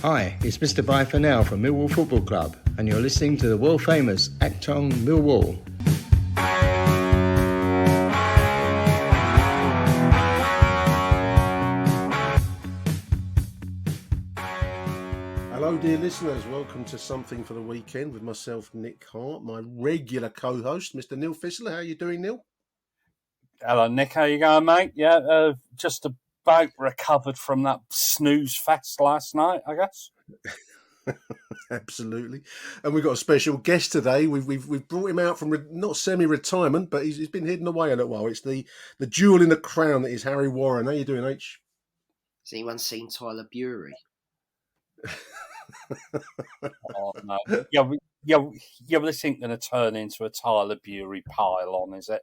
Hi, it's Mr. Bye for Now from Millwall Football Club, and you're listening to the world famous AchtungMillwallachtungmillwall. Hello, dear listeners. Welcome to Something for the Weekend with myself, Nick Hart, my regular co-host, Mr. Neil Fissler. How are you doing, Neil? Hello, Nick. How you going, mate? Yeah, just about recovered from that snooze fest last night, I guess. Absolutely. And we've got a special guest today. We've brought him out from not semi-retirement, but he's been hidden away a little while. It's the jewel in the crown that is Harry Warren. How you doing, H? Has anyone seen Tyler Bury? Oh, no. Yeah, this ain't going to turn into a Tyler Bury pile-on, is it?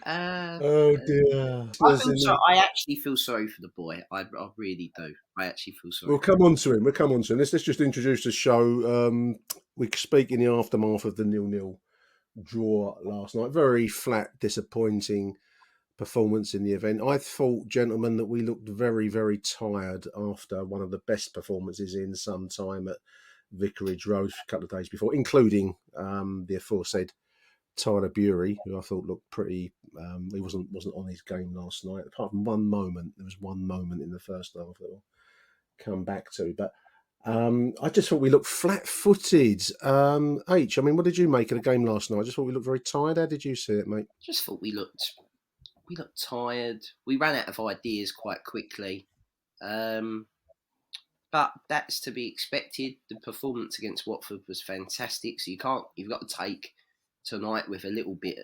Oh, dear. I actually feel sorry for the boy. I really do. I actually feel sorry. We'll come on to him. Let's just introduce the show. We speak in the aftermath of the 0-0 draw last night. Very flat, disappointing performance in the event. I thought, gentlemen, that we looked very, very tired after one of the best performances in some time at Vicarage Road a couple of days before, including the aforesaid Tyler Bury, who I thought looked pretty. He wasn't on his game last night. Apart from one moment, there was one moment in the first half that we'll come back to. But I just thought we looked flat-footed. H, I mean, what did you make of the game last night? I just thought we looked very tired. How did you see it, mate? Just thought we looked tired. We ran out of ideas quite quickly. But that's to be expected. The performance against Watford was fantastic. So you've got to take tonight with a little bit,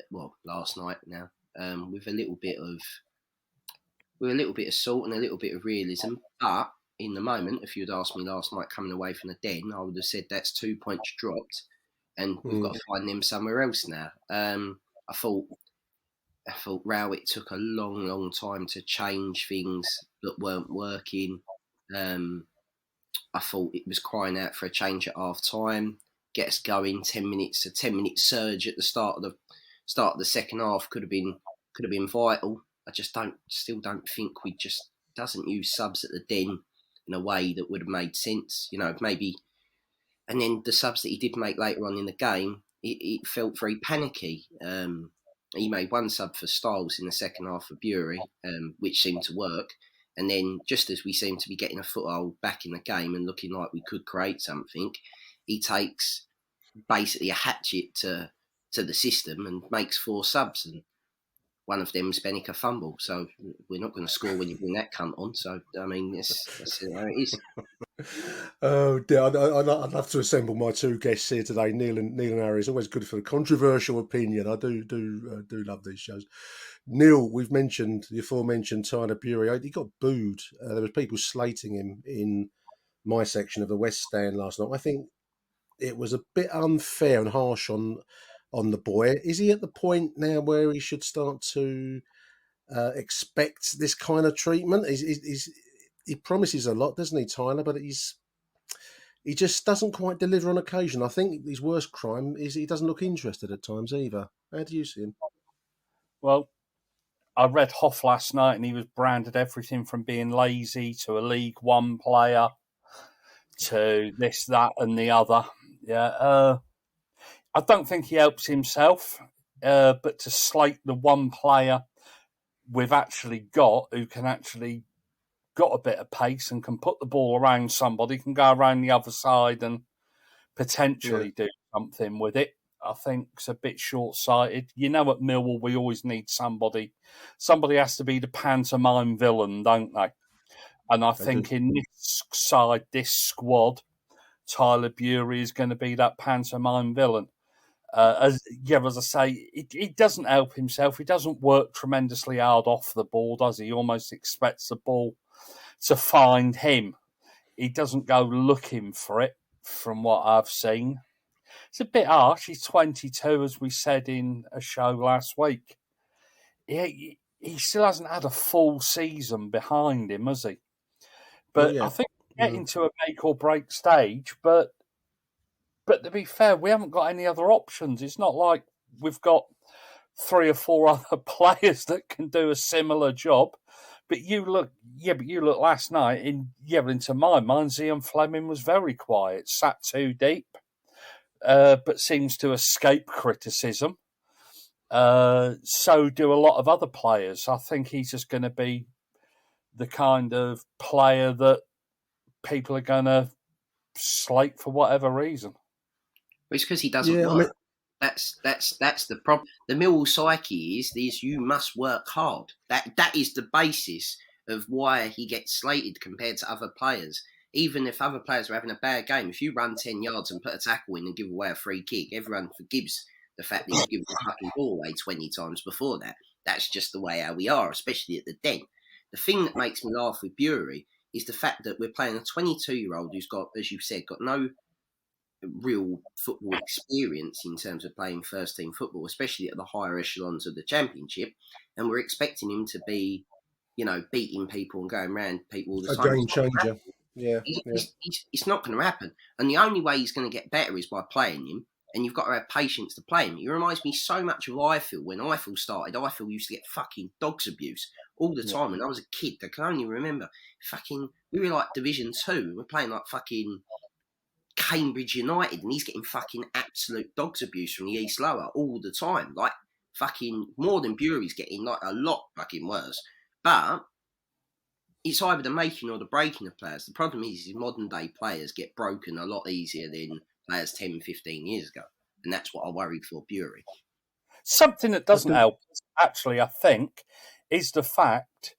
last night now, with a little bit of salt and a little bit of realism. But in the moment, if you'd asked me last night coming away from the Den, I would have said that's 2 points dropped and we've got to find them somewhere else now. I thought Rowett took a long time to change things that weren't working. I thought it was crying out for a change at half time. Get us going. 10 minutes, a 10-minute surge at the start of the second half could have been vital. I still don't think we just doesn't use subs at the Den in a way that would have made sense. Maybe. And then the subs that he did make later on in the game, it felt very panicky. He made one sub for Styles in the second half for Bury, which seemed to work. And then just as we seemed to be getting a foothold back in the game and looking like we could create something, he takes basically a hatchet to the system and makes 4 subs. And one of them's Benica fumble. So we're not going to score when you bring that cunt on. So, I mean, that's how it is. Oh dear, I'd love to assemble my two guests here today, Neil and Harry. It's always good for the controversial opinion. I do love these shows. Neil, we've mentioned the aforementioned Tyler Bury. He got booed. There was people slating him in my section of the West Stand last night. I think it was a bit unfair and harsh on the boy. Is he at the point now where he should start to expect this kind of treatment? He promises a lot, doesn't he, Tyler? But he just doesn't quite deliver on occasion. I think his worst crime is he doesn't look interested at times either. How do you see him? Well, I read Hoff last night and he was branded everything from being lazy to a League One player to this, that and the other. Yeah, I don't think he helps himself, but to slate the one player we've actually got who can actually got a bit of pace and can put the ball around somebody, can go around the other side and potentially do something with it, I think it's a bit short-sighted. At Millwall, we always need somebody. Somebody has to be the pantomime villain, don't they? And I think in this side, this squad, Tyler Bury is going to be that pantomime villain. As I say, he doesn't help himself. He doesn't work tremendously hard off the ball, does he? He almost expects the ball to find him. He doesn't go looking for it, from what I've seen. It's a bit harsh. He's 22, as we said in a show last week. He still hasn't had a full season behind him, has he? But I think we're getting to a make or break stage. But to be fair, we haven't got any other options. It's not like we've got 3 or 4 other players that can do a similar job. But you look last night, into my mind, Zion Fleming was very quiet, sat too deep, but seems to escape criticism. So do a lot of other players. I think he's just going to be the kind of player that people are going to slate for whatever reason. It's because he doesn't work. That's the problem. The Millwall psyche is you must work hard. That is the basis of why he gets slated compared to other players. Even if other players are having a bad game, if you run 10 yards and put a tackle in and give away a free kick, everyone forgives the fact that you've given the fucking ball away 20 times before that. That's just the way how we are, especially at the Den. The thing that makes me laugh with Bury is the fact that we're playing a 22-year-old who's got, as you said, got no real football experience in terms of playing first team football, especially at the higher echelons of the Championship, and we're expecting him to be, beating people and going around people all the time. A game changer. Yeah. It's not going to happen. And the only way he's going to get better is by playing him, and you've got to have patience to play him. He reminds me so much of Eiffel. When Eiffel started, Eiffel used to get fucking dogs abuse all the time. When I was a kid, I can only remember we were like Division 2. We're playing like fucking Cambridge United, and he's getting fucking absolute dogs abuse from the East Lower all the time. Like fucking more than Bury's getting, like a lot fucking worse. But it's either the making or the breaking of players. The problem is modern day players get broken a lot easier than players 10, 15 years ago. And that's what I worried for Bury. Something that doesn't help, actually, I think, is the fact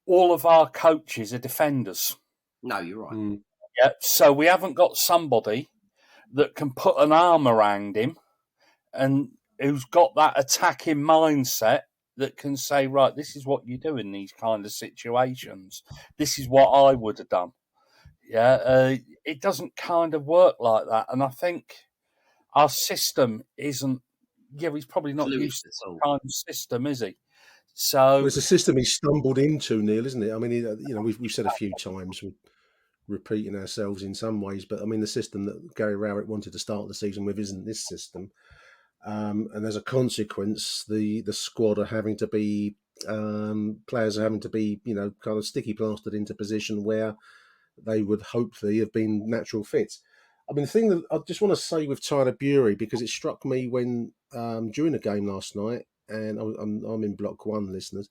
all of our coaches are defenders. No, you're right. Yeah, so we haven't got somebody that can put an arm around him and who's got that attacking mindset that can say, right, this is what you do in these kind of situations. This is what I would have done. Yeah, it doesn't kind of work like that. And I think our system isn't, he's probably not used to that kind of system, is he? So it's a system he stumbled into, Neil, isn't it? I mean, we've said a few times, we're repeating ourselves in some ways, but I mean, the system that Gary Rowett wanted to start the season with isn't this system. And as a consequence, the squad are having to be, players are having to be, kind of sticky plastered into position where they would hopefully have been natural fits. I mean, the thing that I just want to say with Tyler Bury, because it struck me when during the game last night, and I'm in Block 1, listeners,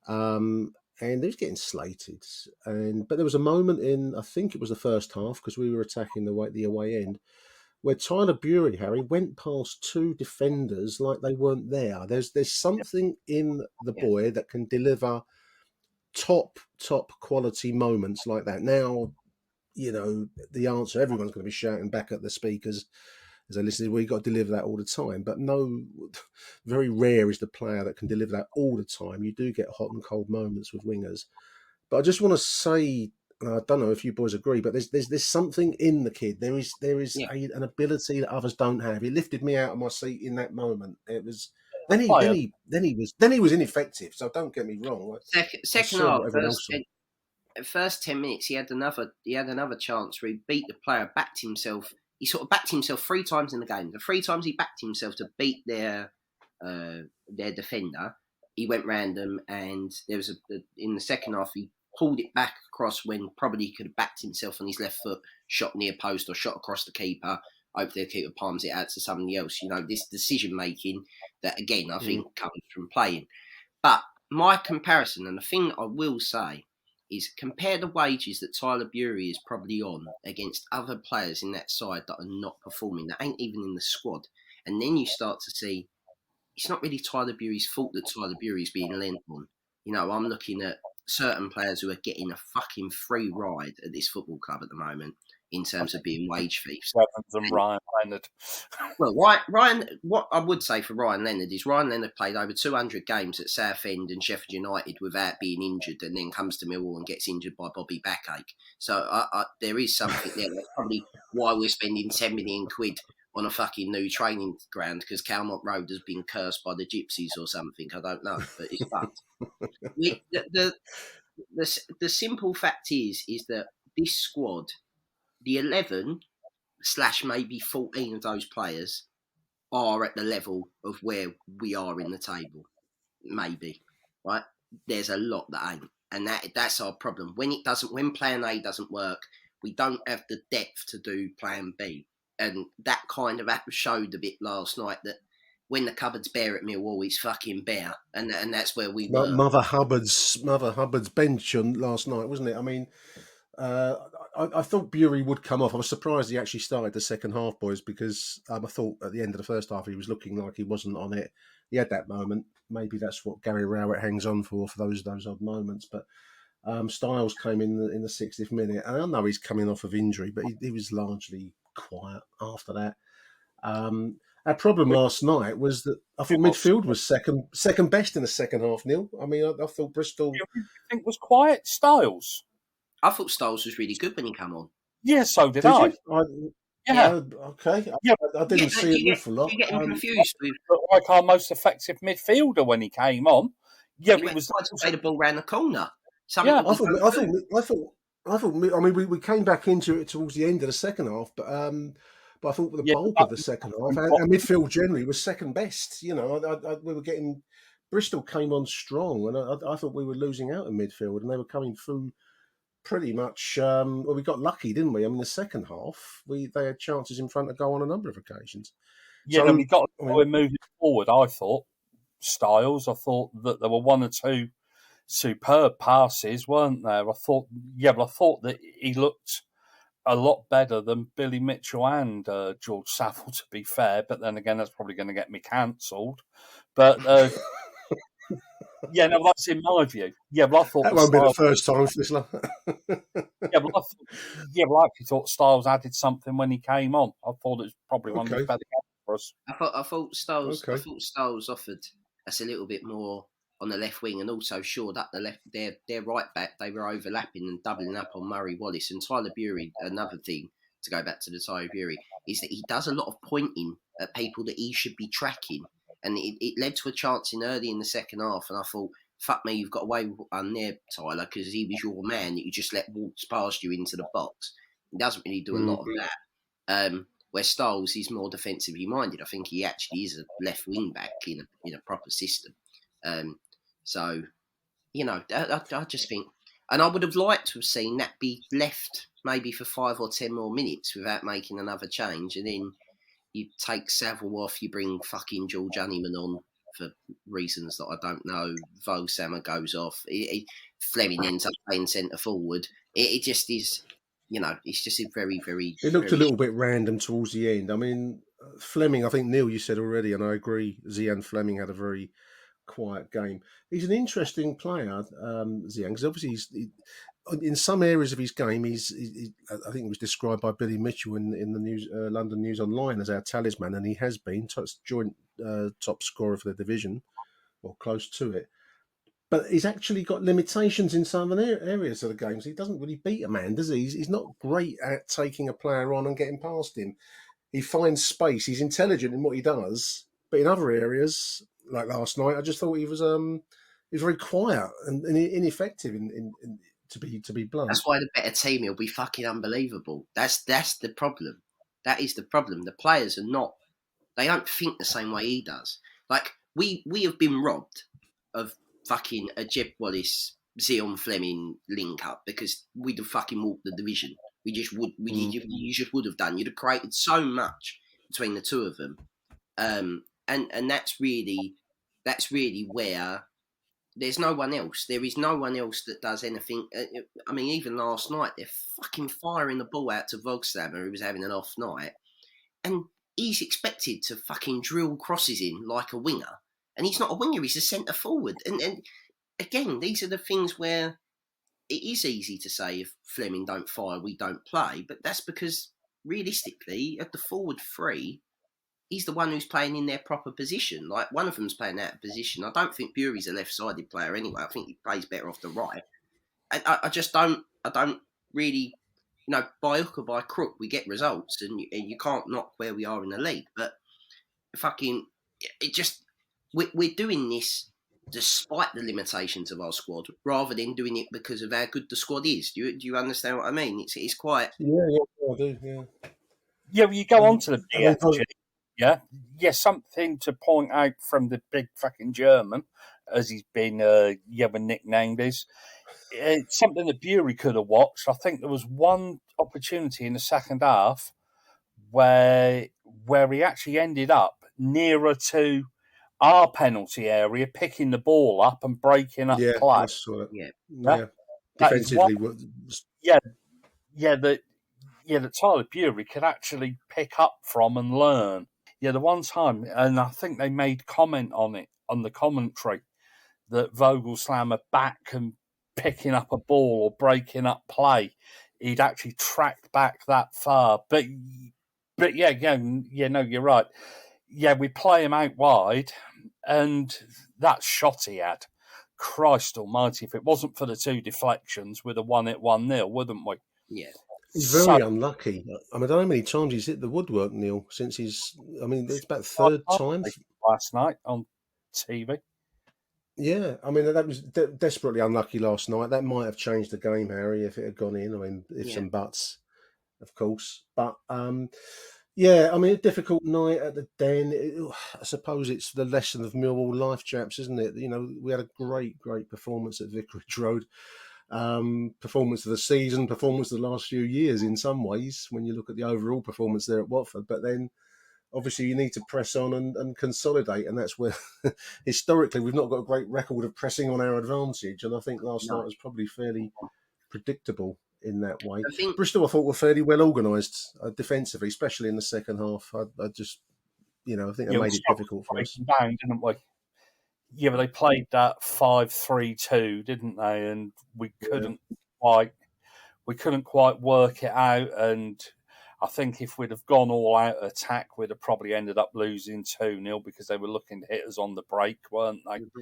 and they was getting slated, but there was a moment in, I think it was the first half, because we were attacking the away end, where Tyler Bury, Harry, went past two defenders like they weren't there. There's something in the boy that can deliver top quality moments like that. Now, the answer, everyone's going to be shouting back at the speakers as they listen, well, you've got to deliver that all the time. But no, very rare is the player that can deliver that all the time. You do get hot and cold moments with wingers. But I just want to say, I don't know if you boys agree, but there's something in the kid. There is an ability that others don't have. He lifted me out of my seat in that moment. It was then he was ineffective. So don't get me wrong. Second half, first 10 minutes, he had another chance where he beat the player, backed himself. He sort of backed himself 3 times in the game. The 3 times he backed himself to beat their defender, he went random, and there was in the second half he pulled it back across when probably he could have backed himself on his left foot, shot near post or shot across the keeper. Hopefully the keeper palms it out to somebody else. This decision making that again I think comes from playing. But my comparison, and the thing that I will say, is compare the wages that Tyler Bury is probably on against other players in that side that are not performing, that ain't even in the squad. And then you start to see it's not really Tyler Bury's fault that Tyler Bury is being lent on. I'm looking at certain players who are getting a fucking free ride at this football club at the moment in terms of being wage thieves. And Ryan Leonard. Well, Ryan, what I would say for Ryan Leonard is Ryan Leonard played over 200 games at Southend and Sheffield United without being injured, and then comes to Millwall and gets injured by Bobby Backache. So there is something there. That's probably why we're spending 10 million quid on a fucking new training ground, because Calmont Road has been cursed by the gypsies or something. I don't know, but it's fucked. The simple fact is that this squad, the 11 / maybe 14 of those players are at the level of where we are in the table. Maybe, right? There's a lot that ain't. and that's our problem. When Plan A doesn't work, we don't have the depth to do Plan B, and that kind of showed a bit last night that when the cupboard's bare at Millwall, it's fucking bare, and that's where we were. Mother Hubbard's bench on last night, wasn't it? I mean, I thought Bury would come off. I was surprised he actually started the second half, boys, because I thought at the end of the first half he was looking like he wasn't on it. He had that moment. Maybe that's what Gary Rowett hangs on for those odd moments. But Styles came in the 60th minute, and I know he's coming off of injury, but he was largely quiet after that. Our problem last night was that I thought midfield was second best in the second half, Neil. I mean, I thought Bristol... You think was quiet, Styles? I thought Styles was really good when he came on. Yeah, so did I. Yeah. Okay. Yeah, I didn't see an awful lot. You getting confused with... Like our most effective midfielder when he came on. Yeah, he was tried to play the ball round the corner. I mean, we came back into it towards the end of the second half, but I thought the bulk of the second half, our midfield generally was second best. You know, we were getting... Bristol came on strong, and I thought we were losing out in midfield, and they were coming through pretty much... well, we got lucky, didn't we? I mean, the second half, they had chances in front of goal on a number of occasions. Yeah, so, we got moving forward, I thought, Styles. I thought that there were one or two superb passes, weren't there? I thought that he looked a lot better than Billy Mitchell and George Saville, to be fair. But then again, that's probably going to get me cancelled. But yeah, no, that's in my view. Yeah, but I thought that won't be the first time, Fissler. I actually thought Styles added something when he came on. I thought it was probably one of the better games for us. I thought Styles offered us a little bit more on the left wing, and also shored up the left. Their right back, they were overlapping and doubling up on Murray Wallace and Tyler Bury. Another thing to go back to the Tyler Bury is that he does a lot of pointing at people that he should be tracking, and it led to a chance early in the second half. And I thought, fuck me, you've got away with one there, Tyler, because he was your man that you just let walk past you into the box. He doesn't really do a lot of that. Where Styles is more defensively minded. I think he actually is a left wing back in a proper system. So, you know, I just think, and I would have liked to have seen that be left maybe for 5 or 10 more minutes without making another change, and then you take Saville off, you bring fucking George Honeyman on for reasons that I don't know. Vosama goes off. Fleming ends up playing centre forward. It just is, you know, it's just a very, very... It looked a little bit random towards the end. I mean, Fleming, I think, Neil, you said already, and I agree, Zian Fleming had a very quiet game. He's an interesting player, Zian, because obviously in some areas of his game, I think it was described by Billy Mitchell in the news, London News Online as our talisman, and he has been joint top scorer for the division, or close to it. But he's actually got limitations in some areas of the games. He doesn't really beat a man, does he? He's not great at taking a player on and getting past him. He finds space. He's intelligent in what he does, but in other areas, like last night, I just thought he was very quiet and ineffective to be blunt. That's why the better team will be fucking unbelievable. That's the problem. That is the problem. The players are not. They don't think the same way he does. Like we have been robbed of fucking a Jeb Wallace, Zion Fleming link up because we'd have fucking walked the division. We just would. You just would have done. You'd have created so much between the two of them. And that's really where there's no one else. There is no one else that does anything. I mean, even last night, they're fucking firing the ball out to Vogslammer, who was having an off night. And he's expected to fucking drill crosses in like a winger. And he's not a winger, he's a centre forward. And again, these are the things where it is easy to say if Fleming don't fire, we don't play. But that's because, realistically, at the forward three, he's the one who's playing in their proper position. Like, one of them's playing out of position. I don't think Bury's a left-sided player anyway. I think he plays better off the right. And I don't really, you know, by hook or by crook, we get results, and you can't knock where we are in the league. But we're doing this despite the limitations of our squad, rather than doing it because of how good the squad is. Do you understand what I mean? It's quite... Yeah, I do, yeah. Yeah, well, you go on to the BFG. Yeah, something to point out from the big fucking German as he's been nicknamed, is it's something that Bury could have watched. I think there was one opportunity in the second half where he actually ended up nearer to our penalty area, picking the ball up and breaking up Yeah, play. I saw it. Yeah. Yeah. That is Defensively, that Tyler Bury could actually pick up from and learn. Yeah, the one time, and I think they made comment on it on the commentary, that Vogelslammer back and picking up a ball or breaking up play, he'd actually tracked back that far. But you're right. Yeah, we play him out wide, and that shot he had, Christ almighty, if it wasn't for the two deflections, we'd have won it 1-0, wouldn't we? Yeah. he's very unlucky. I mean, I don't know how many times he's hit the woodwork, Neil, since he's. I mean, it's about third time. Last night on TV. Yeah, I mean, that was desperately unlucky last night. That might have changed the game, Harry, if it had gone in. I mean, ifs and buts, of course. But, yeah, I mean, a difficult night at the Den. I suppose it's the lesson of Millwall life, chaps, isn't it? You know, we had a great performance at Vicarage Road. Performance of the season, performance of the last few years in some ways, when you look at the overall performance there at Watford. But then, obviously, you need to press on and consolidate, and that's where historically we've not got a great record of pressing on our advantage. And I think last night was probably fairly predictable in that way. Bristol, I thought, were fairly well organised defensively, especially in the second half. I just, I think they made it difficult for us. Down, didn't we? Yeah, but they played that 5-3-2, didn't they? And we couldn't quite work it out. And I think if we'd have gone all out attack, we'd have probably ended up losing 2-0 because they were looking to hit us on the break, weren't they? Mm-hmm.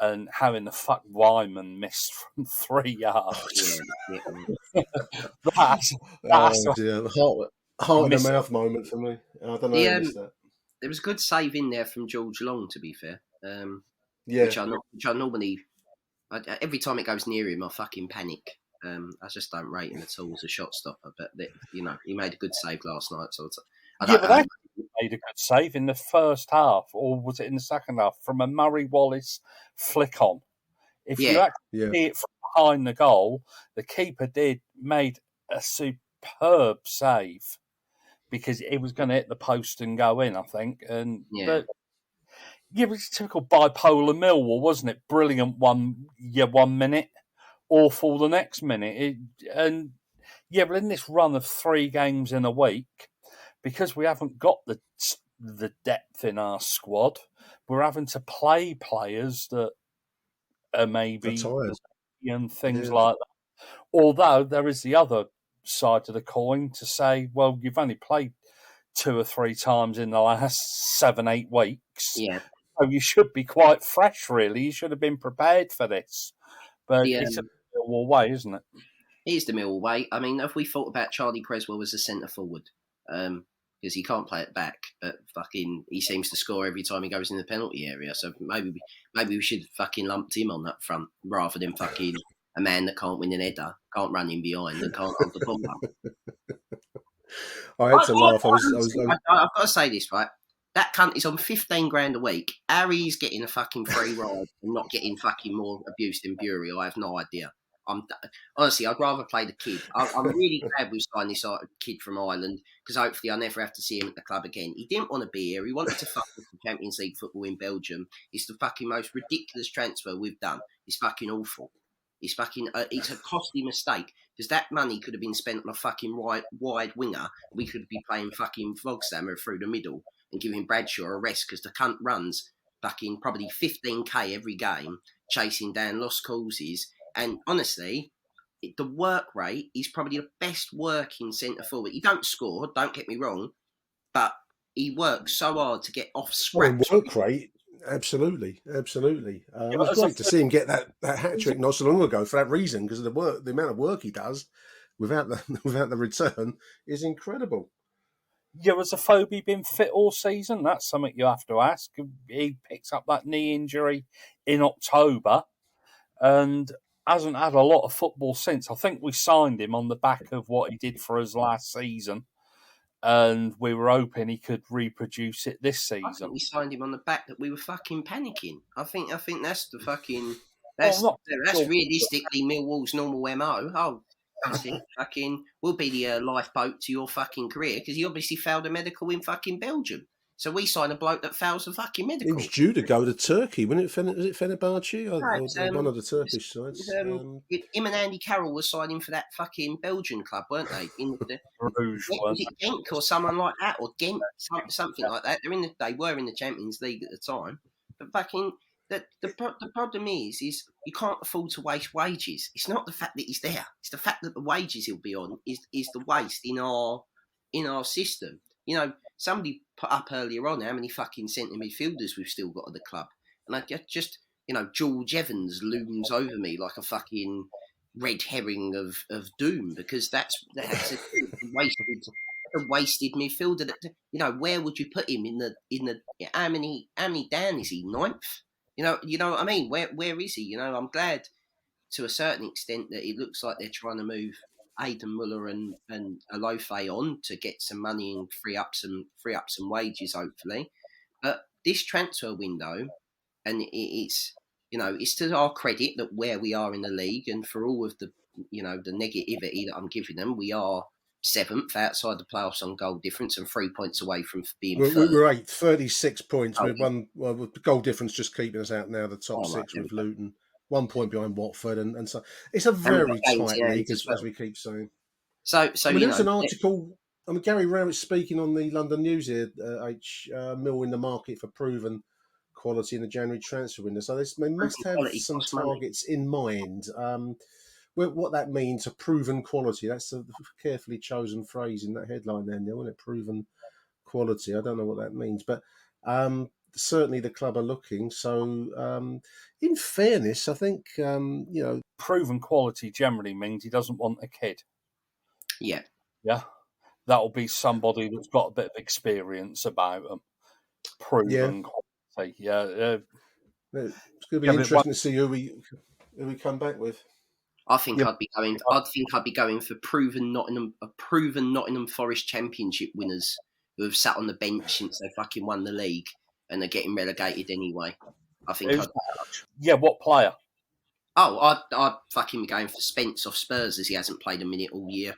And having the fuck Wyman missed from 3 yards. That's heart in the mouth moment for me. I don't know who missed that. There was a good save in there from George Long, to be fair. Which I normally, every time it goes near him, I fucking panic. I just don't rate him at all as a shot stopper. But he made a good save last night. So he made a good save in the first half, or was it in the second half, from a Murray Wallace flick on? If you actually see it from behind the goal, the keeper made a superb save because it was going to hit the post and go in, I think. But it was typical bipolar Millwall, wasn't it? Brilliant 1 minute, awful the next minute. But in this run of 3 games in a week, because we haven't got the depth in our squad, we're having to play players that are maybe and things like that. Although there is the other side of the coin to say, well, you've only played 2 or 3 times in the last 7-8 weeks. Yeah. So you should be quite fresh, really. You should have been prepared for this. But it's a Millwall way, isn't it? It is the Millwall way. I mean, if we thought about Charlie Creswell as a centre forward, because he can't play it back, but fucking he seems to score every time he goes in the penalty area. So maybe we should have fucking lumped him on that front rather than fucking a man that can't win an header, can't run in behind, and can't hold the ball up. I had to laugh. I've got to say this, right? That cunt is on 15 grand a week. Harry's getting a fucking free ride and not getting fucking more abuse than Bury. I have no idea. Honestly, I'd rather play the kid. I'm really glad we signed this kid from Ireland because hopefully I never have to see him at the club again. He didn't want to be here. He wanted to fuck with the Champions League football in Belgium. It's the fucking most ridiculous transfer we've done. It's fucking awful. It's fucking. It's a costly mistake because that money could have been spent on a fucking wide winger. We could be playing fucking Vogstammer through the middle and giving Bradshaw a rest because the cunt runs fucking probably 15k every game chasing down lost causes. And honestly, the work rate is probably the best working centre forward. He don't score, don't get me wrong, but he works so hard to get off scraps. Work rate, absolutely. It was great to see him get that hat trick not so long ago for that reason, because of the amount of work he does without the return is incredible. Yeah, has Afobe been fit all season? That's something you have to ask. He picked up that knee injury in October and hasn't had a lot of football since. I think we signed him on the back of what he did for us last season. and we were hoping he could reproduce it this I think season. we signed him on the back that we were fucking panicking. I think that's the fucking Well, not that's sure. realistically Millwall's normal MO. Oh, that's it. Fucking, we'll be the lifeboat to your fucking career because he obviously failed a medical in fucking Belgium. So we sign a bloke that fails a fucking medical. He was due to go to Turkey, wasn't it? Was it Fenerbahce or one of the Turkish sides? Him and Andy Carroll were signing for that fucking Belgian club, weren't they? In the, Bruges, was it Genk or someone like that, or Ghent, something like that? They were in the Champions League at the time, but fucking the problem is you can't afford to waste wages. It's not the fact that he's there; it's the fact that the wages he'll be on is the waste in our system. You know, somebody put up earlier on how many fucking centre midfielders we've still got at the club, and I just George Evans looms over me like a fucking red herring of doom, because that's a wasted midfielder. That, where would you put him in the how many down is he? 9th? You know what I mean? Where is he? I'm glad to a certain extent that it looks like they're trying to move Aidan Muller and Alofe on to get some money and free up some wages, hopefully. But this transfer window, and it's to our credit that where we are in the league, and for all of the the negativity that I'm giving them, we are 7th outside the playoffs on goal difference and 3 points away from being third. We're 8th, 36 points. With one, with the goal difference just keeping us out now, the top 6 with Luton. 1 point behind Watford, and so it's a very tight league, as we keep saying. So there's an article. Gary Rowett's speaking on the London News here. Mill in the market for proven quality in the January transfer window. So they must have some targets in mind. What that means, a proven quality. That's a carefully chosen phrase in that headline there, Neil, isn't it? Proven quality. I don't know what that means, but certainly the club are looking. So, in fairness, I think, proven quality generally means he doesn't want a kid. Yeah. Yeah. That'll be somebody that's got a bit of experience about them. Proven quality. Yeah. It's going to be interesting to see who we come back with. I think I'd be going for proven Nottingham Forest Championship winners who have sat on the bench since they fucking won the league and are getting relegated anyway. I think. What player? Oh, I'd fucking be going for Spence off Spurs, as he hasn't played a minute all year.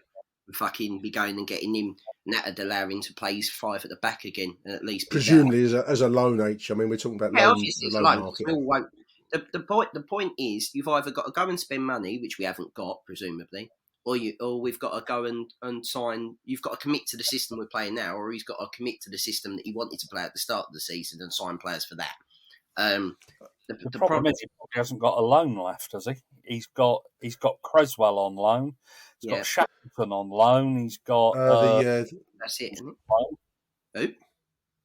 I'd fucking be going and getting him, and that'd allow him to play his 5 at the back again, and at least presumably as a loan H. I mean, we're talking about loan market. The point is, you've either got to go and spend money, which we haven't got, presumably, or we've got to go and sign. You've got to commit to the system we're playing now, or he's got to commit to the system that he wanted to play at the start of the season and sign players for that. The problem is he probably hasn't got a loan left, has he? He's got Creswell on loan. He's got Shackleton on loan. He's got that's it, isn't it? Who?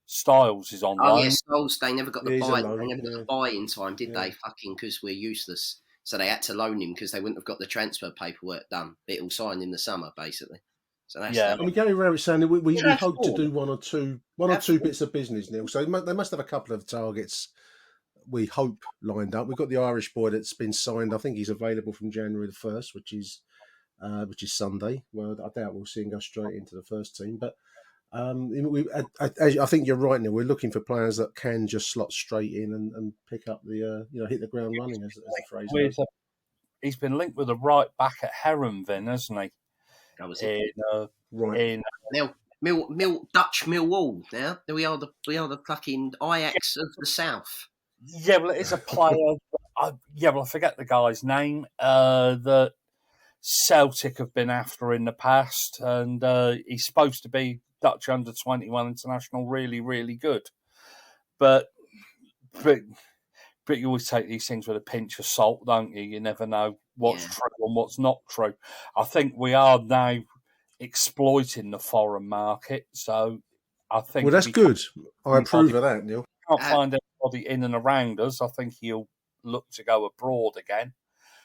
Styles is on loan. Oh yeah, Styles. They never got the buy. They never got the buy in time, did they? Fucking because we're useless. So they had to loan him because they wouldn't have got the transfer paperwork done. It'll sign in the summer, basically. So that's Gary Rowett's saying that we hope to do one or two bits of business, Neil. So they must have a couple of targets. We hope lined up. We've got the Irish boy that's been signed. I think he's available from January the 1st, which is Sunday. Well, I doubt we'll see him go straight into the first team. But I think you're right, Neil. We're looking for players that can just slot straight in and pick up the hit the ground running, as the phrase is. He's been linked with a right back at Heronville, hasn't he? That was it. Right. Dutch Millwall. Now we are the fucking Ajax of the South. Yeah, well, it's a player. I forget the guy's name. That Celtic have been after in the past, and he's supposed to be Dutch under-21 international, really, really good. But you always take these things with a pinch of salt, don't you? You never know what's true and what's not true. I think we are now exploiting the foreign market, so I think... Well, that's good. I approve of that, Neil. Can't find anybody in and around us. I think he'll look to go abroad again,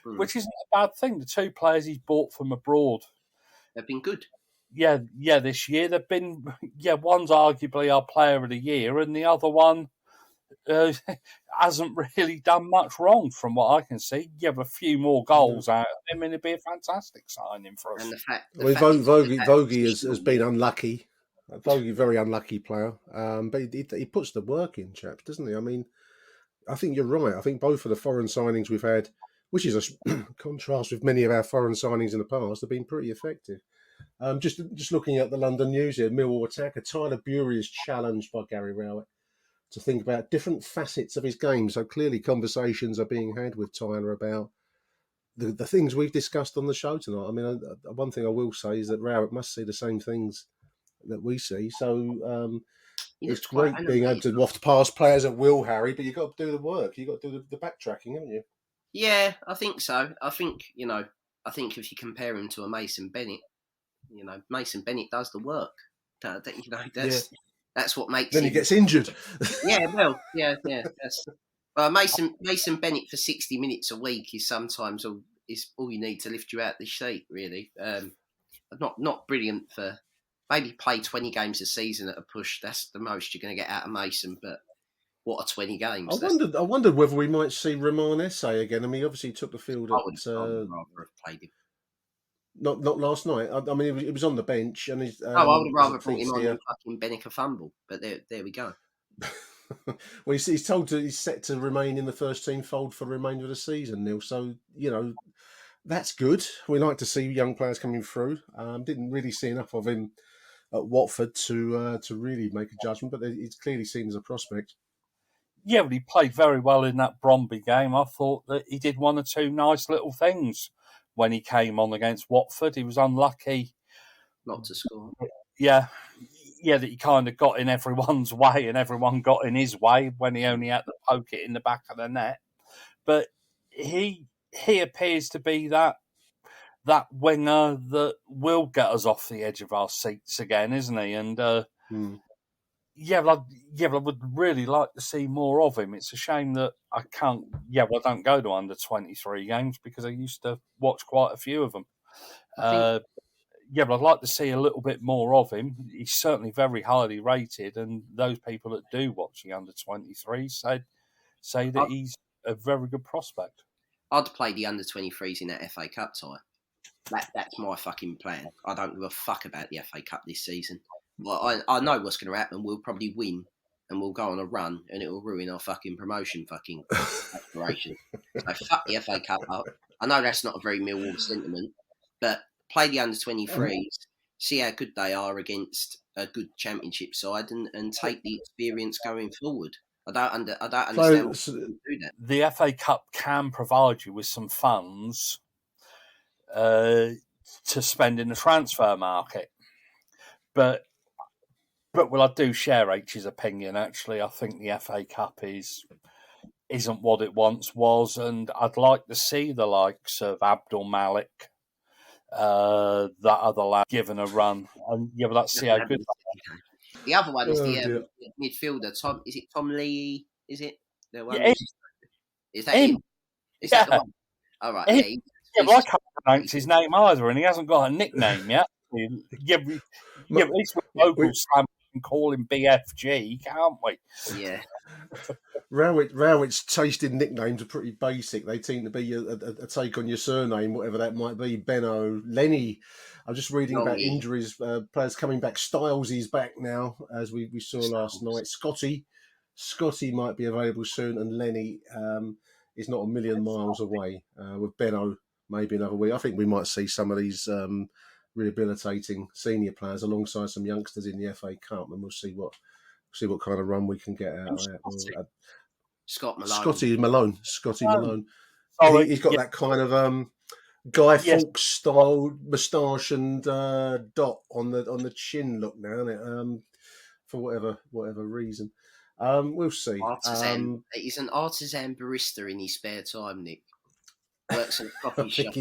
which isn't a bad thing. The 2 players he's bought from abroad, they've been good. Yeah, this year they've been. One's arguably our player of the year, and the other one hasn't really done much wrong from what I can see. A few more goals out of him, and it'd be a fantastic signing for us. And Vogie has been unlucky. A very unlucky player, but he puts the work in, chaps, doesn't he? I mean, I think you're right. I think both of the foreign signings we've had, which is a contrast with many of our foreign signings in the past, have been pretty effective. Just looking at the London News here, Millwall attacker Tyler Bury is challenged by Gary Rowett to think about different facets of his game. So clearly conversations are being had with Tyler about the things we've discussed on the show tonight. I mean, one thing I will say is that Rowett must see the same things that we see. So it's great being able to waft past players at will, Harry, but you've got to do the work. You've got to do the backtracking, haven't you? Yeah, I think so. I think if you compare him to a Mason Bennett, Mason Bennett does the work. That's what makes then him... he gets injured. Mason Bennett for 60 minutes a week is sometimes all you need to lift you out the sheet, really. Not brilliant for... Maybe play 20 games a season at a push. That's the most you're going to get out of Mason, but what are 20 games? I wondered whether we might see Roman Esse again. I mean, obviously he took the field I would rather have played him. Not last night. I mean, it was on the bench. And I would have rather brought him on than fucking Benica Fumble. But there we go. Well, he's set to remain in the first team fold for the remainder of the season, Neil. So, that's good. We like to see young players coming through. Didn't really see enough of him at Watford to really make a judgment, but he's clearly seen as a prospect. Yeah, but he played very well in that Bromby game. I thought that he did one or two nice little things when he came on against Watford. He was unlucky not to score. Yeah, that he kind of got in everyone's way and everyone got in his way when he only had to poke it in the back of the net. But he appears to be that winger that will get us off the edge of our seats again, isn't he? And I would really like to see more of him. It's a shame that I can't. I don't go to under 23 games because I used to watch quite a few of them. But I'd like to see a little bit more of him. He's certainly very highly rated, and those people that do watch the under 23 say that he's a very good prospect. I'd play the under 23s in that FA Cup tie. That's my fucking plan. I don't give a fuck about the FA Cup this season. Well, I know what's going to happen. We'll probably win and we'll go on a run and it will ruin our fucking promotion fucking aspiration. So fuck the FA Cup up. I know that's not a very Millwall sentiment, but play the under 23s, see how good they are against a good championship side and take the experience going forward. I don't understand why you do that. The FA Cup can provide you with some funds to spend in the transfer market. But I do share H's opinion, actually. I think the FA Cup isn't what it once was, and I'd like to see the likes of Abdul Malik, that other lad, given a run. And let's see how good. The other one is the midfielder, Tom. Is it Tom Lee? Is it the one? Is that him? Is that the one? All right. I can't pronounce his name either, and he hasn't got a nickname yet. At least with local slam, we can call him BFG, can't we? Yeah. Rowett's tasted nicknames are pretty basic. They seem to be a take on your surname, whatever that might be. Benno, Lenny. I'm just reading about injuries, players coming back. Styles is back now, as we saw last night. Scotty might be available soon, and Lenny is not a million miles away. With Benno, maybe another week. I think we might see some of these rehabilitating senior players alongside some youngsters in the FA Cup, and we'll see what kind of run we can get out of that. Scotty Malone. He's got that kind of Guy Fawkes style moustache and dot on the chin look now, isn't it? For whatever reason. We'll see. He's an artisan barista in his spare time, Nick. Works at a coffee shop.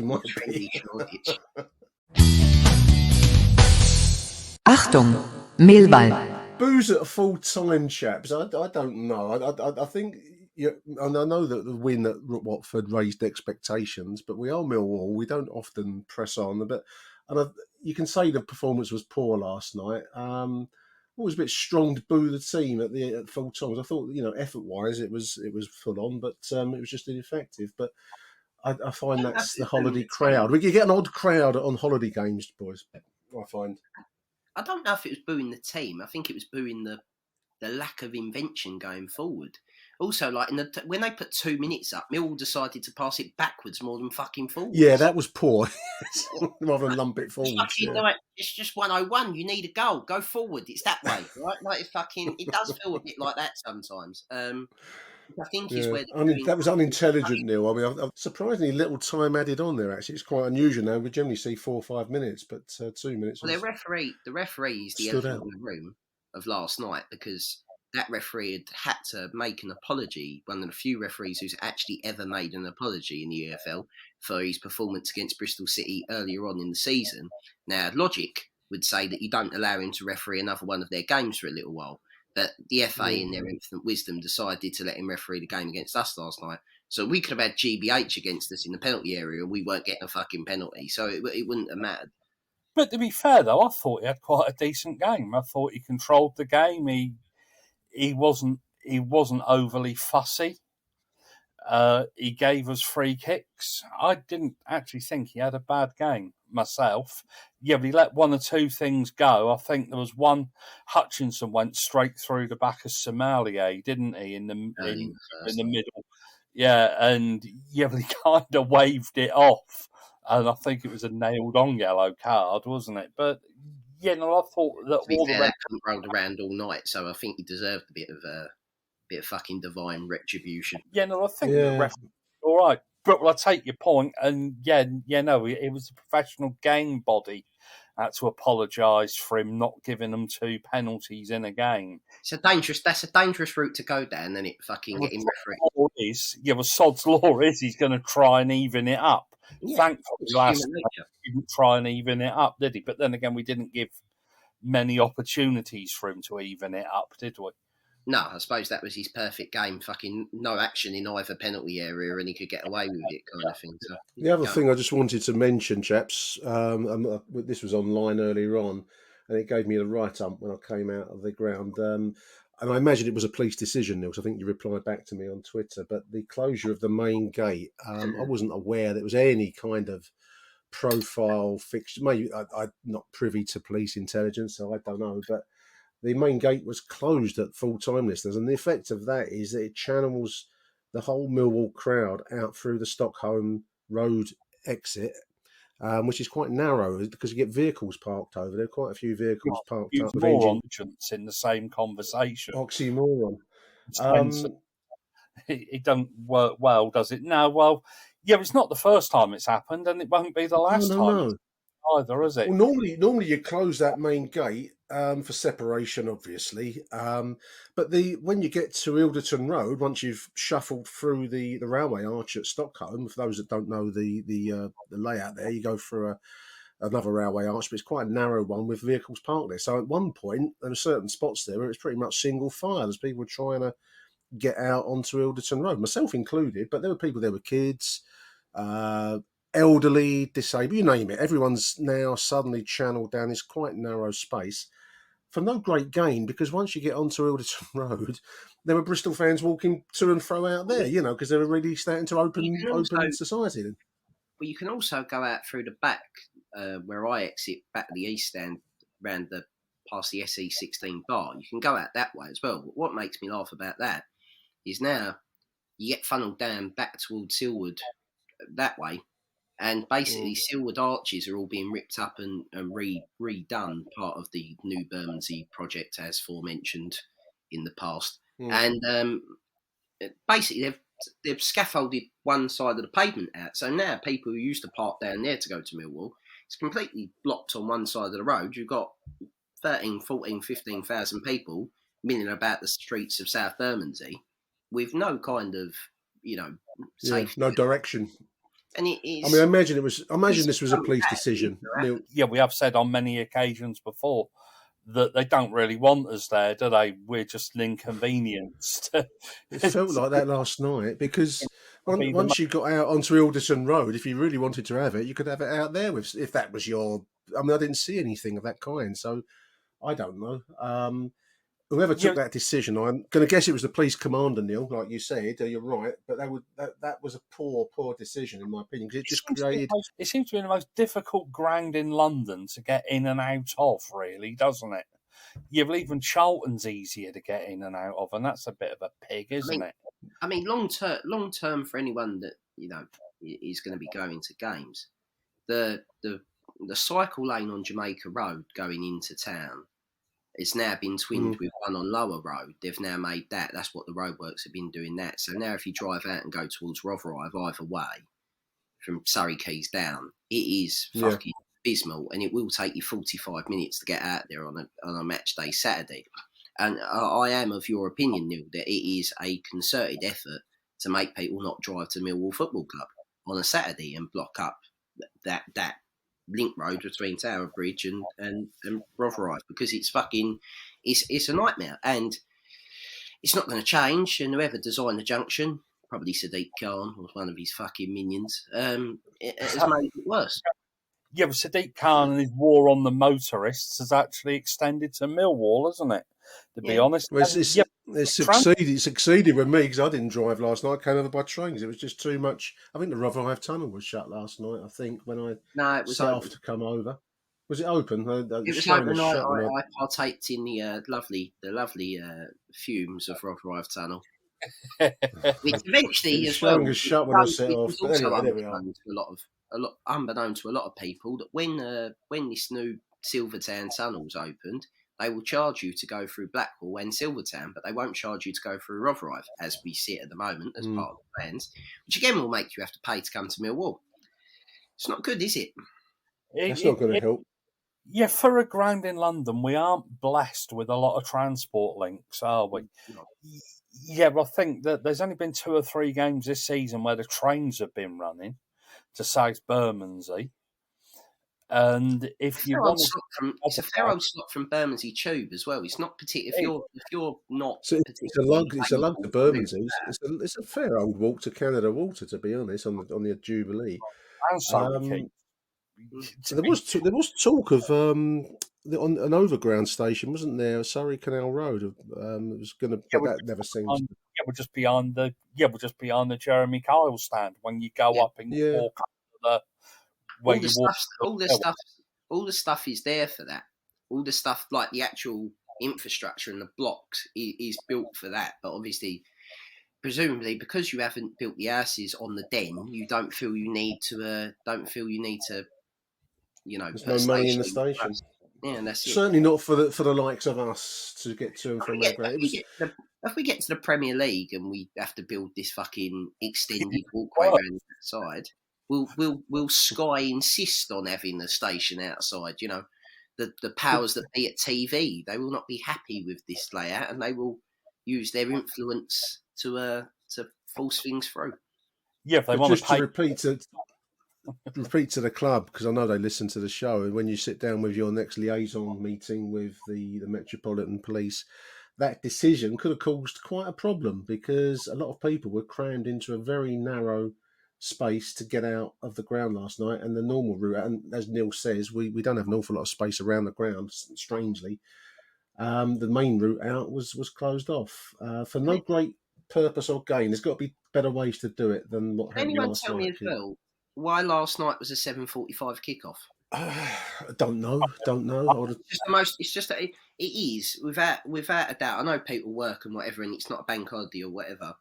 Achtung, Millwall. Booze at a full time, chaps. I don't know. I think, and I know that the win at Watford raised expectations, but we are Millwall. We don't often press on. You can say the performance was poor last night. It was a bit strong to boo the team at full time. I thought, effort wise, it was full on, but it was just ineffective. But I find that's the holiday crowd. We get an odd crowd on holiday games, boys. I find. I don't know if it was booing the team. I think it was booing the lack of invention going forward. Also, like when they put 2 minutes up, Millwall decided to pass it backwards more than fucking forwards. Yeah, that was poor. Rather than lump it forwards. Yeah. Like, it's just 101. You need a goal. Go forward. It's that way, right? Like it does feel a bit like that sometimes. I think is where that was unintelligent, Neil. I mean, I've surprisingly little time added on there. Actually, it's quite unusual now. We generally see 4 or 5 minutes, but 2 minutes. Well, the referee is the elephant in the room of last night, because that referee had to make an apology. One of the few referees who's actually ever made an apology in the EFL for his performance against Bristol City earlier on in the season. Now, logic would say that you don't allow him to referee another one of their games for a little while. But the FA, in their infinite wisdom, decided to let him referee the game against us last night. So we could have had GBH against us in the penalty area and we weren't getting a fucking penalty. So it wouldn't have mattered. But to be fair, though, I thought he had quite a decent game. I thought he controlled the game. He wasn't overly fussy. He gave us free kicks. I didn't actually think he had a bad game myself. Yeah, but he let one or two things go. I think there was one. Hutchinson went straight through the back of Somalia, didn't he? In the middle. Yeah, and but he kind of waved it off, and I think it was a nailed-on yellow card, wasn't it? But I thought that all that rolled around all night, so I think he deserved a bit of fucking divine retribution. I think the ref, all right. But I take your point, and it was a professional game body. I had to apologise for him not giving them 2 penalties in a game. That's a dangerous route to go down, then it fucking getting refereed. Sod's law is he's going to try and even it up. Yeah, thankfully, last night he didn't try and even it up, did he? But then again, we didn't give many opportunities for him to even it up, did we? No, I suppose that was his perfect game. Fucking no action in either penalty area, and he could get away with it, kind of thing. So, the other thing I just wanted to mention, chaps, this was online earlier on, and it gave me a right ump when I came out of the ground. And I imagine it was a police decision, Neil, because I think you replied back to me on Twitter. But the closure of the main gate, I wasn't aware there was any kind of profile fixture. Maybe I'm not privy to police intelligence, so I don't know, but the main gate was closed at full-time, listeners, and the effect of that is that it channels the whole Millwall crowd out through the Stockholm Road exit, which is quite narrow because you get vehicles parked over there. Quite a few vehicles parked up. More agents in the same conversation. Oxymoron. It don't work well, does it? No, well, it's not the first time it's happened, and it won't be the last time either, is it? Well, normally you close that main gate for separation, obviously. But when you get to Ilderton Road, once you've shuffled through the railway arch at Stockholm, for those that don't know the layout there, you go through another railway arch, but it's quite a narrow one with vehicles parked there. So at one point, there were certain spots there where it's pretty much single file as people were trying to get out onto Ilderton Road, myself included. But there were people there with kids, elderly, disabled, you name it. Everyone's now suddenly channeled down this quite narrow space for no great gain, because once you get onto Ilderton Road, there were Bristol fans walking to and fro out there, because they were really starting to open society then. Well, you can also go out through the back, where I exit back to the east stand, round past the SE16 bar. You can go out that way as well. But what makes me laugh about that is now you get funneled down back towards Silwood that way, and basically Silwood arches are all being ripped up and redone, part of the new Bermondsey project, as forementioned in the past. And basically they've scaffolded one side of the pavement out. So now people who used to park down there to go to Millwall, it's completely blocked on one side of the road. You've got 13, 14, 15,000 people milling about the streets of South Bermondsey with no kind of, safety. No direction. And it is. I mean, I imagine this was a police decision. Yeah, we have said on many occasions before that they don't really want us there, do they? We're just an inconvenience. It felt like that last night, because once you got out onto Ilderton Road, if you really wanted to have it, you could have it out there if that was your. I mean, I didn't see anything of that kind, so I don't know. whoever took that decision, I'm going to guess it was the police commander, Neil, like you said. You're right, but that was a poor decision in my opinion, because it just created. It seems to be the most difficult ground in London to get in and out of, really, doesn't it? Even Charlton's easier to get in and out of, and that's a bit of a pig, isn't it? I mean, long term for anyone that is going to be going to games, the cycle lane on Jamaica Road going into town it's now been twinned with one on Lower Road. They've now made that. That's what the roadworks have been doing that. So now if you drive out and go towards Rotherhithe either way, from Surrey Quays down, it is fucking abysmal, and it will take you 45 minutes to get out there on a match day Saturday. And I am of your opinion, Neil, that it is a concerted effort to make people not drive to Millwall Football Club on a Saturday and block up that link road between Tower Bridge and Rotherhithe, because it's a nightmare, and it's not going to change. And whoever designed the junction, probably Sadiq Khan or one of his fucking minions, it has made it worse. Yeah, but Sadiq Khan and his war on the motorists has actually extended to Millwall, hasn't it? To be honest, well, it succeeded with me, because I didn't drive last night. I came over by train because it was just too much. I think the Rotherhithe Tunnel was shut last night. I think when I it was set open. off to come over. Was it open? It was open. I partaked in the lovely fumes of Rotherhithe Tunnel. Which eventually, as well, was shut when I set off. But anyway, there we are. Unbeknown to a lot of people, that when this new Silvertown tunnel's opened, they will charge you to go through Blackwall and Silvertown, but they won't charge you to go through Rotherhithe, as we see it at the moment, as part of the plans, which again will make you have to pay to come to Millwall. It's not good, is it? It's not going to help. Yeah, for a ground in London, we aren't blessed with a lot of transport links, are we? No. Yeah, but I think that there's only been 2 or 3 games this season where the trains have been running to South Bermondsey. And if you want, it's a fair old slot from Bermondsey Tube as well. It's not particular if you're not. So it's a lug to Bermondsey. It's a fair old walk to Canada Water, to be honest, on the Jubilee. So there was talk of on an overground station, wasn't there? Surrey Canal Road. It was going to. That never seems. We're just beyond the Jeremy Kyle stand when you go up and walk up to the. All the stuff is there for that. All the stuff, like the actual infrastructure and the blocks, is built for that. But obviously, presumably, because you haven't built the houses on the den, you don't feel you need to. There's no money in the station. Yeah, that's certainly not for the likes of us to get to and from our ground. If we get to the Premier League and we have to build this fucking extended walkway around the side, Will Sky insist on having the station outside? You know, the powers that be at TV, they will not be happy with this layout, and they will use their influence to force things through. Yeah, if they want to repeat to the club, because I know they listen to the show, and when you sit down with your next liaison meeting with the Metropolitan Police, that decision could have caused quite a problem, because a lot of people were crammed into a very narrow space to get out of the ground last night, and the normal route, and as Neil says, we don't have an awful lot of space around the ground, strangely. The main route out was closed off for no great purpose or gain. There's got to be better ways to do it than what happened last night. Anyone tell me as well why last night was a 7:45 kickoff? I don't know. It's just that it is without a doubt. I know people work and whatever, and it's not a bank holiday or whatever.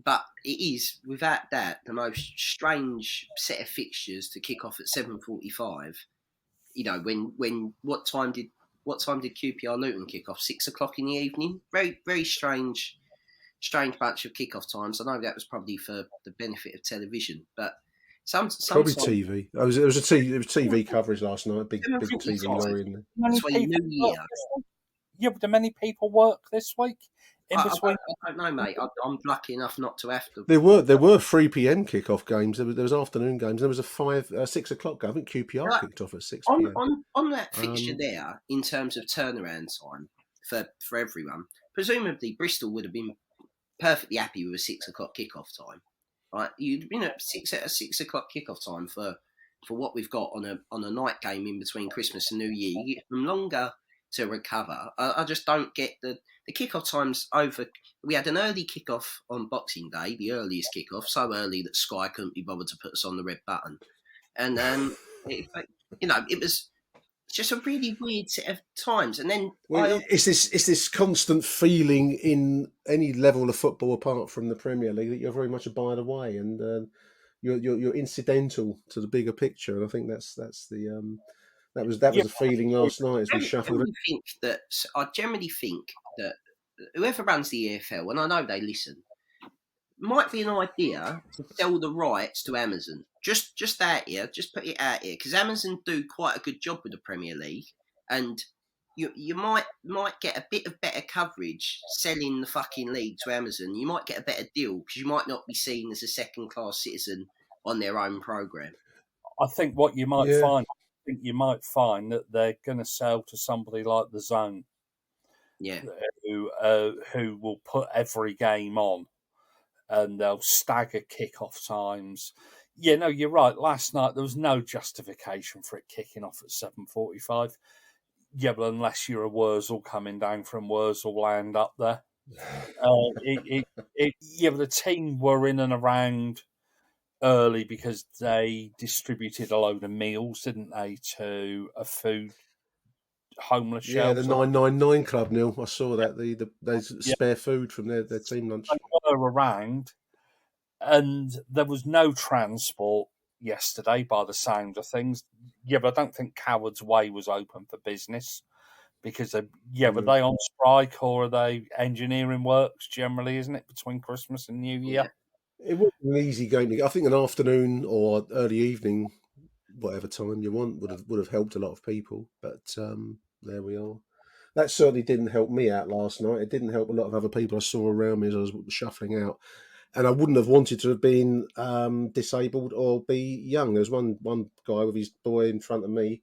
But it is, without doubt, the most strange set of fixtures to kick off at 7:45. You know, when what time did QPR Luton kick off? 6 o'clock in the evening. Very, very strange bunch of kickoff times. I know that was probably for the benefit of television, but probably TV. It was TV coverage last night. Big TV lorry in there. Yeah, but do many people work this week? I don't know, mate. I'm lucky enough not to have to. There were 3 p.m. kickoff games. There was afternoon games. There was a 6 o'clock game. I think QPR kicked off at 6 p.m. On that fixture there, in terms of turnaround time for everyone, presumably Bristol would have been perfectly happy with a 6 o'clock kickoff time. Right? You'd been at 6 o'clock kickoff time for what we've got on a night game in between Christmas and New Year. You get them longer to recover. I just don't get the kickoff times over. We had an early kickoff on Boxing Day, the earliest kickoff, so early that Sky couldn't be bothered to put us on the red button. And, it was just a really weird set of times. And then it's this constant feeling in any level of football apart from the Premier League that you're very much a by the way, and you're incidental to the bigger picture. And I think that's the that was a feeling last night as we shuffled. I generally think that whoever runs the EFL, and I know they listen, might be an idea to sell the rights to Amazon. Just out here, just put it out here, because Amazon do quite a good job with the Premier League, and you might get a bit of better coverage selling the fucking league to Amazon. You might get a better deal because you might not be seen as a second-class citizen on their own program. I think what you might find that they're going to sell to somebody like the Zone, who will put every game on, and they'll stagger kickoff times. Yeah, no, you're right. Last night there was no justification for it kicking off at 7:45. Yeah, but unless you're a Wurzel coming down from Wurzel land up there, but the team were in and around early because they distributed a load of meals, didn't they, to a food homeless shelter. Yeah, the 999 Club, Neil. I saw that. There's spare food from their team lunch. They were around, and there was no transport yesterday by the sound of things. Yeah, but I don't think Coward's Way was open for business because were they on strike or are they engineering works generally, isn't it, between Christmas and New Year? It wasn't an easy game. I think an afternoon or early evening, whatever time you want, would have helped a lot of people. But there we are. That certainly didn't help me out last night. It didn't help a lot of other people I saw around me as I was shuffling out. And I wouldn't have wanted to have been disabled or be young. There's one guy with his boy in front of me,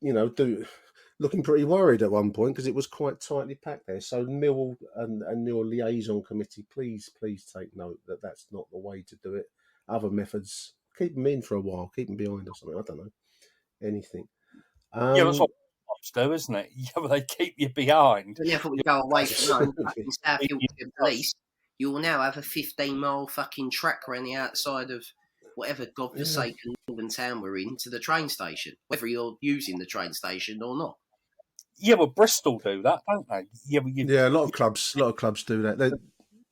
looking pretty worried at one point because it was quite tightly packed there. So Neil and your liaison committee, please take note that that's not the way to do it. Other methods, keep them in for a while, keep them behind or something. I don't know, anything. That's what cops do, isn't it? Yeah, but they keep you behind. Whenever we go away from home, in South Yorkshire Police, you will now have a 15-mile fucking track around the outside of whatever godforsaken northern town we're in to the train station, whether you're using the train station or not. Yeah, well, Bristol do that, don't they? Yeah, a lot of clubs do that.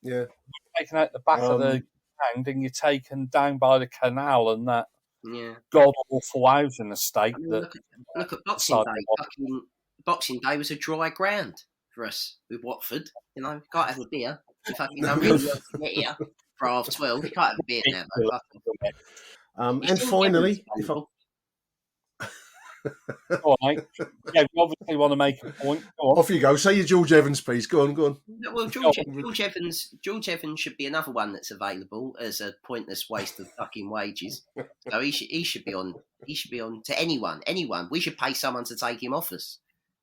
You're taken out the back of the ground and you're taken down by the canal and that god awful housing estate. Look at Boxing Day. Boxing Day was a dry ground for us with Watford. Can't have a beer. If I don't really want to get here for 12:30, you can't have a beer now. And finally, Go on, mate. Yeah, we obviously want to make a point. Go on. Off you go. Say your George Evans piece. Go on. No, well, George Evans should be another one that's available as a pointless waste of fucking wages. So he should be on. He should be on to anyone. We should pay someone to take him off us.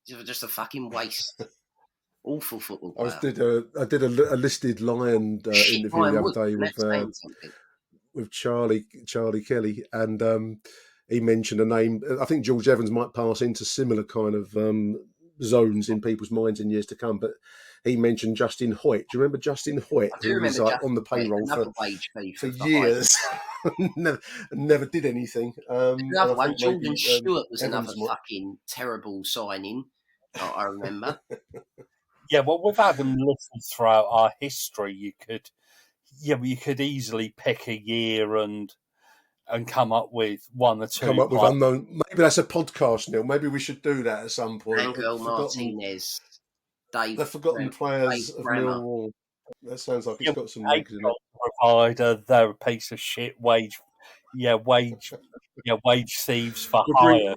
Just a fucking waste. Awful football player. I did a listed Lion interview the other day with Charlie Kelly, and he mentioned a name. I think George Evans might pass into similar kind of zones in people's minds in years to come. But he mentioned Justin Hoyt. Do you remember Justin Hoyt? I do remember was on the payroll for years. never did anything. Another one, Jordan Stewart was another fucking terrible signing. I remember. Yeah, well, we've had them listed throughout our history. You could easily pick a year and come up with one or two. Come up with unknown. Maybe that's a podcast, Neil. Maybe we should do that at some point. Angel Martinez, the forgotten players of Millwall. That sounds like it's got some legs in it. Provider, they're a piece of shit. Wage thieves for hire.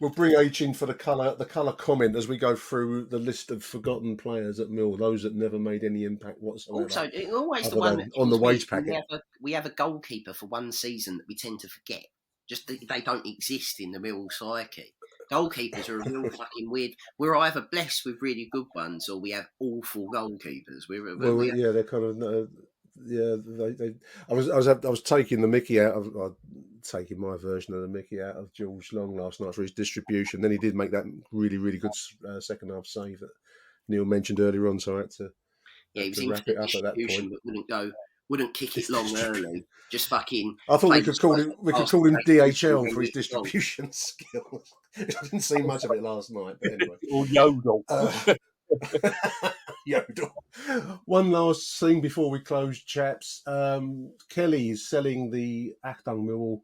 We'll bring H in for the colour comment as we go through the list of forgotten players at Mill, those that never made any impact whatsoever. Also, always the one on the wage packet. We have a goalkeeper for one season that we tend to forget. Just they don't exist in the Mill psyche. Goalkeepers are a real fucking weird. We're either blessed with really good ones or we have awful goalkeepers. They're kind of. They I was taking the mickey out of taking my version of the Mickey out of George Long last night for his distribution. Then he did make that really, really good second half save that Neil mentioned earlier on, so I had to, he was to in wrap for it the up at that distribution, point. but wouldn't kick it long early. Just fucking. I thought we could call him DHL for his distribution skills. I didn't see much of it last night, but anyway. Or Yodel. Yodel. One last thing before we close, chaps. Kelly is selling the Achtung Millwall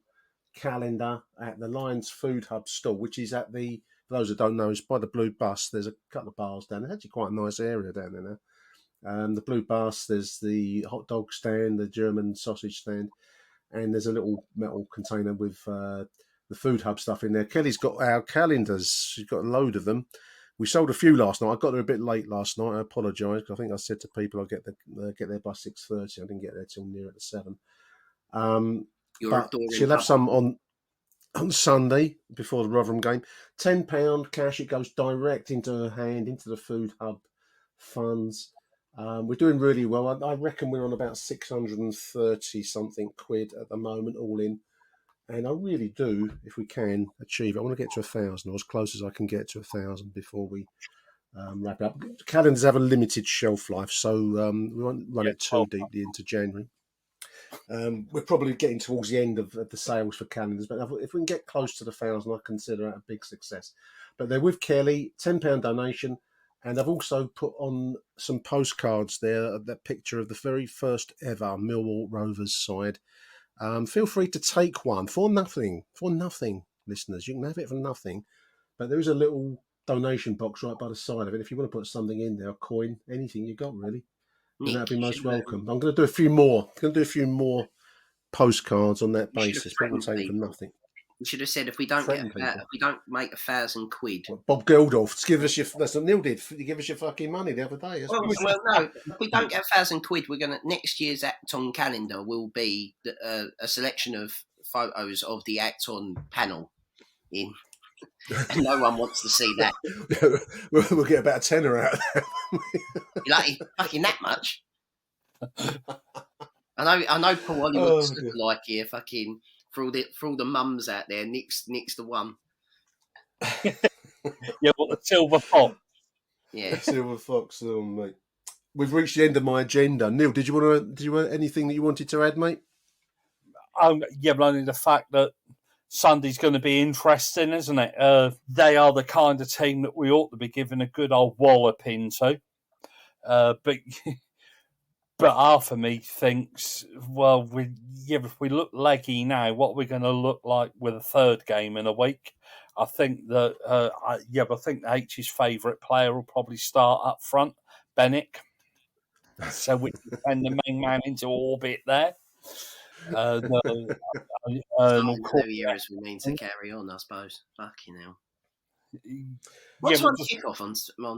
calendar at the Lions Food Hub stall, which is at the, for those that don't know, it's by the Blue Bus. There's a couple of bars down there. It's actually quite a nice area down there now. The Blue Bus, there's the hot dog stand, the German sausage stand, and there's a little metal container with the Food Hub stuff in there. Kelly's got our calendars. She's got a load of them. We sold a few last night. I got there a bit late last night. I apologise. I think I said to people I'll get there by 6:30. I didn't get there till near at 7. But she'll have some on Sunday before the Rotherham game. £10 cash. It goes direct into her hand, into the Food Hub funds. We're doing really well. I reckon we're on about 630 something quid at the moment, all in. And I really do, if we can, achieve it. I want to get to 1,000, or as close as I can get to 1,000 before we wrap up. Calendars have a limited shelf life, so we won't run it too deeply into January. We're probably getting towards the end of the sales for calendars, but if we can get close to the 1,000, I consider that a big success. But they're with Kelly, £10 donation. And I've also put on some postcards there, that picture of the very first ever Millwall Rovers side. Feel free to take one for nothing, listeners. You can have it for nothing. But there is a little donation box right by the side of it. If you want to put something in there, a coin, anything you got, really, then that'd be most welcome. I'm going to do a few more. Postcards on that basis. People take it for nothing. We should have said if we don't make 1,000 quid. Bob Geldof, give us your. That's what Neil did. Give us your fucking money the other day. Well, no. If we don't get 1,000 quid, we're gonna next year's Achtung calendar will be a selection of photos of the Achtung panel. And no one wants to see that. We'll get about a tenner out of that. You like fucking that much? I know Paul Hollywood's like here fucking. For all the mums out there, Nick's the one. Yeah, but the silver fox. Yeah, silver fox, mate. We've reached the end of my agenda. Neil, did you want anything that you wanted to add, mate? Yeah, but only the fact that Sunday's going to be interesting, isn't it? They are the kind of team that we ought to be giving a good old wallop into. But half of me thinks, well, if we look leggy now, what are we going to look like with a third game in a week? I think that, I think H's favourite player will probably start up front, Bennett. So we can send the main man into orbit there. Of years we mean to carry on, I suppose. Fucking hell. What time kick off on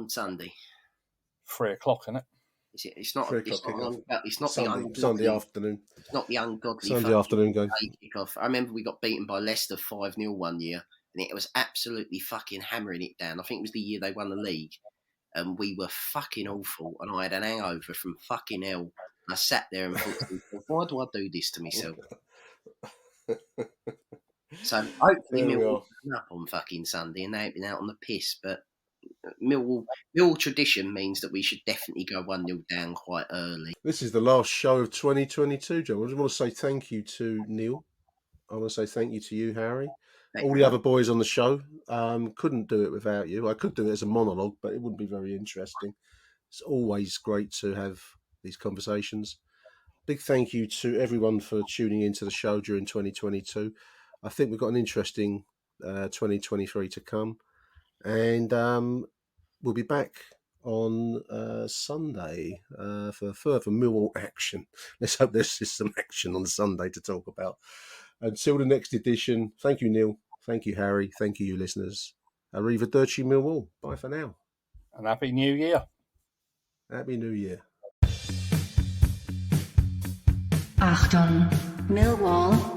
Sunday? 3 o'clock, isn't it? It's not Sunday afternoon. It's not the ungodly Sunday afternoon game. Kickoff. I remember we got beaten by Leicester 5-0 one year, and it was absolutely fucking hammering it down. I think it was the year they won the league, and we were fucking awful. And I had an hangover from fucking hell. And I sat there and thought to myself, why do I do this to myself? So hopefully Millwall will turn up on fucking Sunday, and they ain't been out on the piss, but. Millwall tradition means that we should definitely go 1-0 down quite early. This is the last show of 2022, John. I just want to say thank you to Neil. I want to say thank you to you, Harry. All the other boys on the show. Couldn't do it without you. I could do it as a monologue, but it wouldn't be very interesting. It's always great to have these conversations. Big thank you to everyone for tuning into the show during 2022. I think we've got an interesting 2023 to come. And we'll be back on Sunday for further Millwall action. Let's hope there's some action on Sunday to talk about. Until the next edition, thank you, Neil. Thank you, Harry. Thank you, listeners. Arrivederci Millwall. Bye for now. And Happy New Year. Happy New Year. Achtung, Millwall.